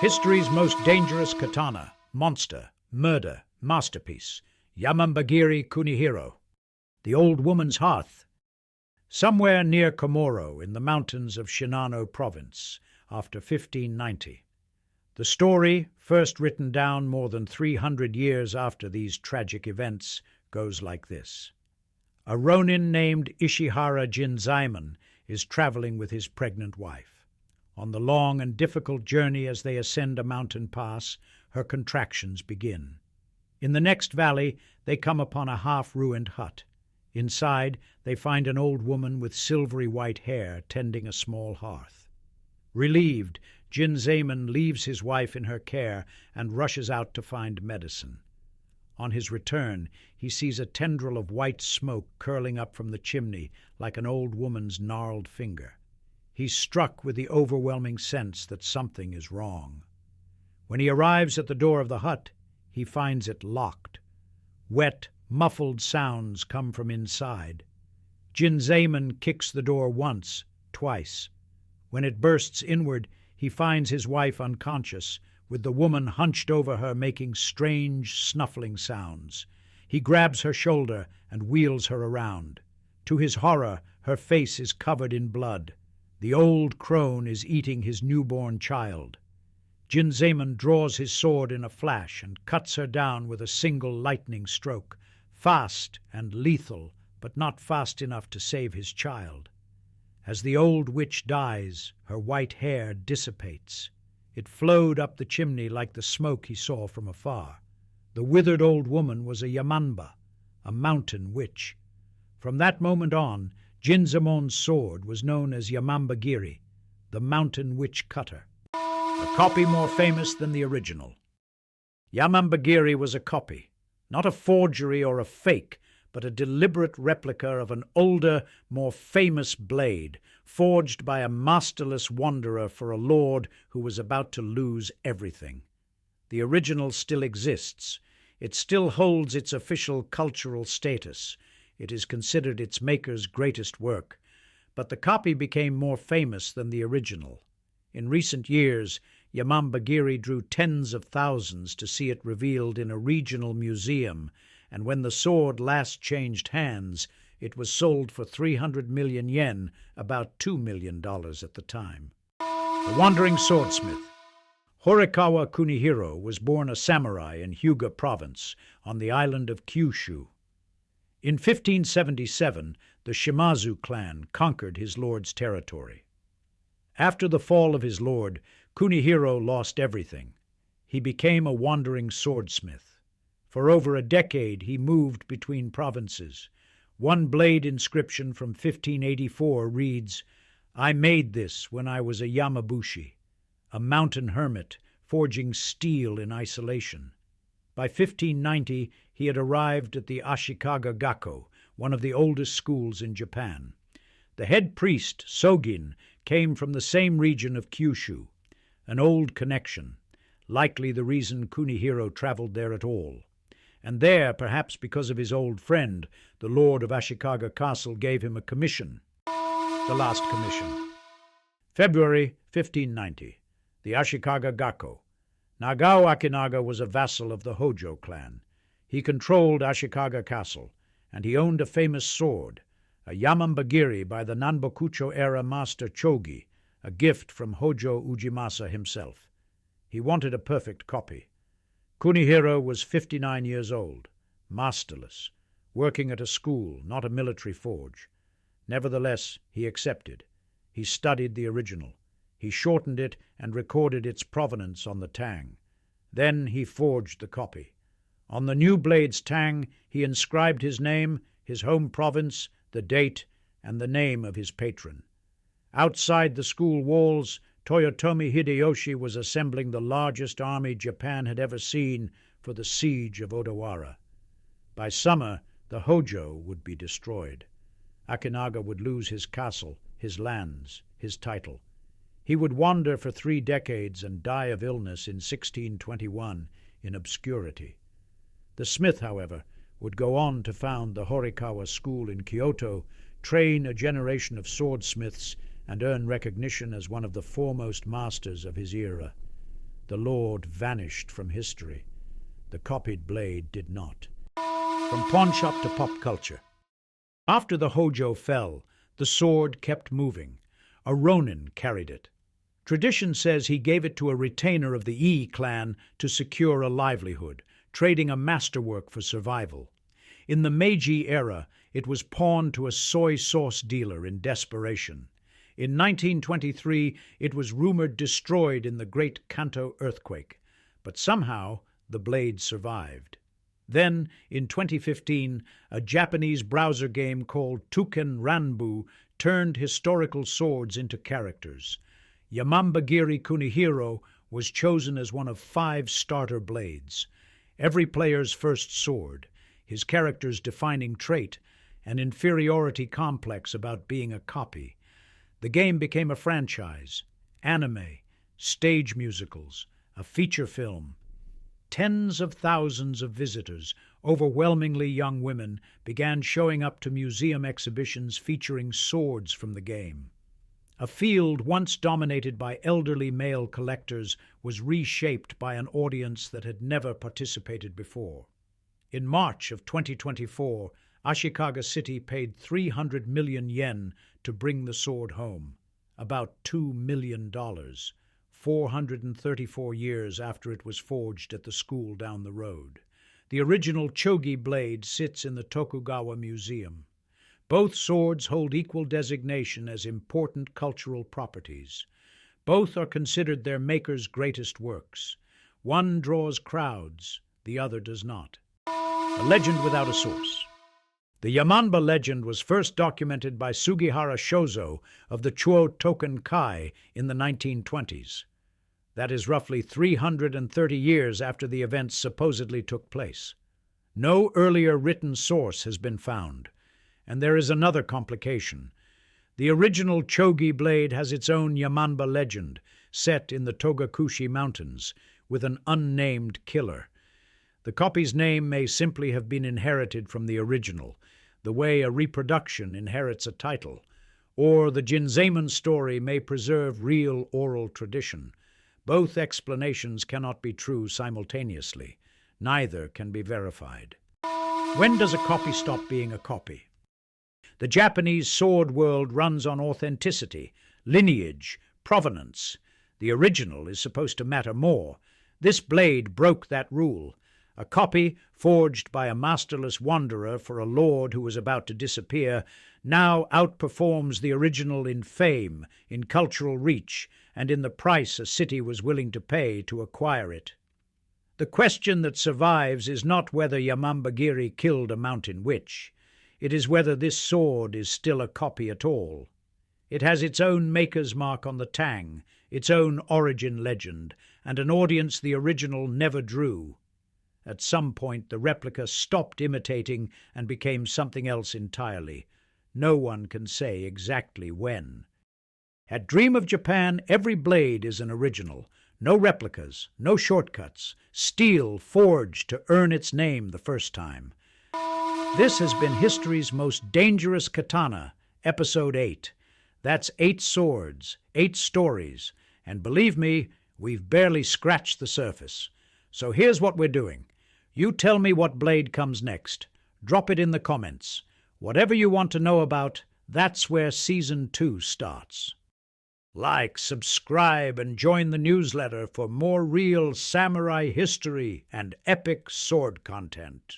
History's most dangerous katana, monster, murder, masterpiece, Yamambagiri Kunihiro, the old woman's hearth. Somewhere near Komoro in the mountains of Shinano Province, after 1590. The story, first written down more than 300 years after these tragic events, goes like this. A ronin named Ishihara Jinzaemon is traveling with his pregnant wife. On the long and difficult journey as they ascend a mountain pass, her contractions begin. In the next valley, they come upon a half-ruined hut. Inside, they find an old woman with silvery white hair tending a small hearth. Relieved, Jinzaemon leaves his wife in her care and rushes out to find medicine. On his return, he sees a tendril of white smoke curling up from the chimney like an old woman's gnarled finger. He's struck with the overwhelming sense that something is wrong. When he arrives at the door of the hut, he finds it locked. Wet, muffled sounds come from inside. Jinzaemon kicks the door once, twice. When it bursts inward, he finds his wife unconscious, with the woman hunched over her making strange, snuffling sounds. He grabs her shoulder and wheels her around. To his horror, her face is covered in blood. The old crone is eating his newborn child. Jinzaemon draws his sword in a flash and cuts her down with a single lightning stroke, fast and lethal, but not fast enough to save his child. As the old witch dies, her white hair dissipates. It flowed up the chimney like the smoke he saw from afar. The withered old woman was a yamanba, a mountain witch. From that moment on, Jinzaemon's sword was known as Yamambagiri, the mountain witch cutter. A copy more famous than the original. Yamambagiri was a copy, not a forgery or a fake, but a deliberate replica of an older, more famous blade, forged by a masterless wanderer for a lord who was about to lose everything. The original still exists. It still holds its official cultural status. It is considered its maker's greatest work, but the copy became more famous than the original. In recent years, Yamambagiri drew tens of thousands to see it revealed in a regional museum, and when the sword last changed hands, it was sold for 300 million yen, about $2 million at the time. The Wandering Swordsmith. Horikawa Kunihiro was born a samurai in Hyuga Province on the island of Kyushu. In 1577, the Shimazu clan conquered his lord's territory. After the fall of his lord, Kunihiro lost everything. He became a wandering swordsmith. For over a decade, he moved between provinces. One blade inscription from 1584 reads, "I made this when I was a Yamabushi, a mountain hermit forging steel in isolation." By 1590, he had arrived at the Ashikaga Gakko, one of the oldest schools in Japan. The head priest, Sogin, came from the same region of Kyushu, an old connection, likely the reason Kunihiro traveled there at all. And there, perhaps because of his old friend, the lord of Ashikaga Castle gave him a commission. The last commission. February 1590. The Ashikaga Gakko. Nagao Akinaga was a vassal of the Hojo clan. He controlled Ashikaga Castle, and he owned a famous sword, a Yamambagiri by the Nanbokucho-era master Chogi, a gift from Hojo Ujimasa himself. He wanted a perfect copy. Kunihiro was 59 years old, masterless, working at a school, not a military forge. Nevertheless, he accepted. He studied the original. He shortened it and recorded its provenance on the tang. Then he forged the copy. On the new blade's tang, he inscribed his name, his home province, the date, and the name of his patron. Outside the school walls, Toyotomi Hideyoshi was assembling the largest army Japan had ever seen for the siege of Odawara. By summer, the Hojo would be destroyed. Akinaga would lose his castle, his lands, his title. He would wander for 3 decades and die of illness in 1621 in obscurity. The smith, however, would go on to found the Horikawa School in Kyoto, train a generation of swordsmiths, and earn recognition as one of the foremost masters of his era. The lord vanished from history. The copied blade did not. From pawnshop to pop culture. After the Hojo fell, the sword kept moving. A Ronin carried it. Tradition says he gave it to a retainer of the Ii clan to secure a livelihood, trading a masterwork for survival. In the Meiji era, it was pawned to a soy sauce dealer in desperation. In 1923, it was rumored destroyed in the Great Kanto earthquake, but somehow the blade survived. Then, in 2015, a Japanese browser game called Touken Ranbu turned historical swords into characters. Yamambagiri Kunihiro was chosen as one of 5 starter blades. Every player's first sword, his character's defining trait, an inferiority complex about being a copy. The game became a franchise, anime, stage musicals, a feature film. Tens of thousands of visitors, overwhelmingly young women, began showing up to museum exhibitions featuring swords from the game. A field once dominated by elderly male collectors was reshaped by an audience that had never participated before. In March of 2024, Ashikaga City paid 300 million yen to bring the sword home, about $2 million, 434 years after it was forged at the school down the road. The original chogi blade sits in the Tokugawa Museum. Both swords hold equal designation as important cultural properties. Both are considered their maker's greatest works. One draws crowds, the other does not. A legend without a source. The Yamanba legend was first documented by Sugihara Shozo of the Chuo Touken Kai in the 1920s. That is roughly 330 years after the events supposedly took place. No earlier written source has been found. And there is another complication. The original chogi blade has its own Yamanba legend, set in the Togakushi Mountains, with an unnamed killer. The copy's name may simply have been inherited from the original, the way a reproduction inherits a title, or the Jinzaemon story may preserve real oral tradition. Both explanations cannot be true simultaneously. Neither can be verified. When does a copy stop being a copy? The Japanese sword world runs on authenticity, lineage, provenance. The original is supposed to matter more. This blade broke that rule. A copy, forged by a masterless wanderer for a lord who was about to disappear, now outperforms the original in fame, in cultural reach, and in the price a city was willing to pay to acquire it. The question that survives is not whether Yamambagiri killed a mountain witch. It is whether this sword is still a copy at all. It has its own maker's mark on the tang, its own origin legend, and an audience the original never drew. At some point, the replica stopped imitating and became something else entirely. No one can say exactly when. At Dream of Japan, every blade is an original. No replicas, no shortcuts. Steel forged to earn its name the first time. This has been history's most dangerous katana, Episode 8. That's 8 swords, 8 stories, and believe me, we've barely scratched the surface. So here's what we're doing. You tell me what blade comes next. Drop it in the comments. Whatever you want to know about, that's where Season 2 starts. Like, subscribe, and join the newsletter for more real samurai history and epic sword content.